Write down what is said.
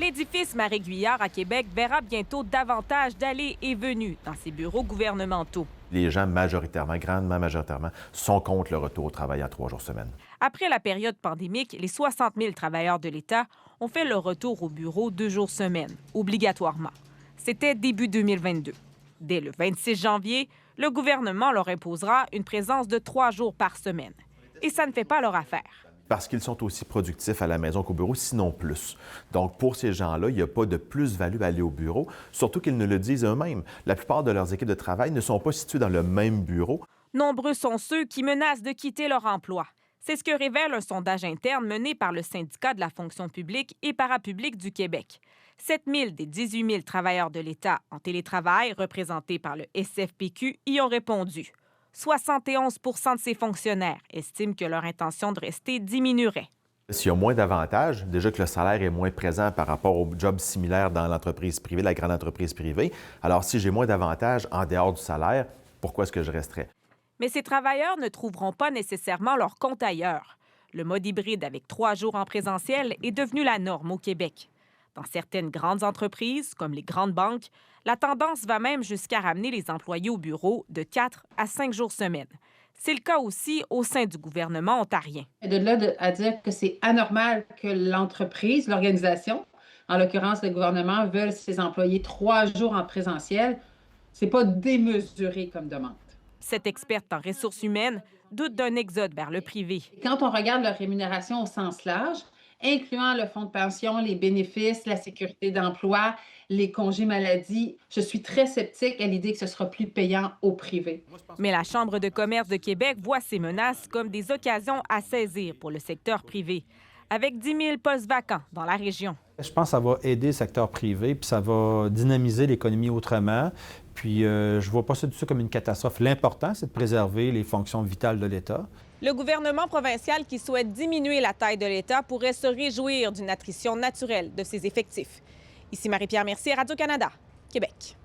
L'édifice Marie-Guillard à Québec verra bientôt davantage d'allées et venues dans ses bureaux gouvernementaux. Les gens majoritairement, grandement majoritairement, sont contre le retour au travail à 3 jours semaine. Après la période pandémique, les 60 000 travailleurs de l'État ont fait le retour au bureau 2 jours semaine, obligatoirement. C'était début 2022. Dès le 26 janvier, le gouvernement leur imposera une présence de 3 jours par semaine. Et ça ne fait pas leur affaire. Parce qu'ils sont aussi productifs à la maison qu'au bureau, sinon plus. Donc, pour ces gens-là, il n'y a pas de plus-value à aller au bureau, surtout qu'ils ne le disent eux-mêmes. La plupart de leurs équipes de travail ne sont pas situées dans le même bureau. Nombreux sont ceux qui menacent de quitter leur emploi. C'est ce que révèle un sondage interne mené par le syndicat de la fonction publique et parapublique du Québec. 7 000 des 18 000 travailleurs de l'État en télétravail, représentés par le SFPQ, y ont répondu. 71 de ces fonctionnaires estiment que leur intention de rester diminuerait. S'il y a moins d'avantages, déjà que le salaire est moins présent par rapport aux jobs similaires dans l'entreprise privée, la grande entreprise privée, alors si j'ai moins d'avantages en dehors du salaire, pourquoi est-ce que je resterais? Mais ces travailleurs ne trouveront pas nécessairement leur compte ailleurs. Le mode hybride avec 3 jours en présentiel est devenu la norme au Québec. Dans certaines grandes entreprises, comme les grandes banques, la tendance va même jusqu'à ramener les employés au bureau de 4 à 5 jours semaine. C'est le cas aussi au sein du gouvernement ontarien. De là à dire que c'est anormal que l'entreprise, l'organisation, en l'occurrence le gouvernement, veulent ses employés 3 jours en présentiel, c'est pas démesuré comme demande. Cette experte en ressources humaines doute d'un exode vers le privé. Quand on regarde leur rémunération au sens large, incluant le fonds de pension, les bénéfices, la sécurité d'emploi, les congés maladie, je suis très sceptique à l'idée que ce sera plus payant au privé. Mais la Chambre de commerce de Québec voit ces menaces comme des occasions à saisir pour le secteur privé, avec 10 000 postes vacants dans la région. Je pense que ça va aider le secteur privé, puis ça va dynamiser l'économie autrement. Puis je ne vois pas ça du tout comme une catastrophe. L'important, c'est de préserver les fonctions vitales de l'État. Le gouvernement provincial qui souhaite diminuer la taille de l'État pourrait se réjouir d'une attrition naturelle de ses effectifs. Ici Marie-Pierre Mercier, Radio-Canada, Québec.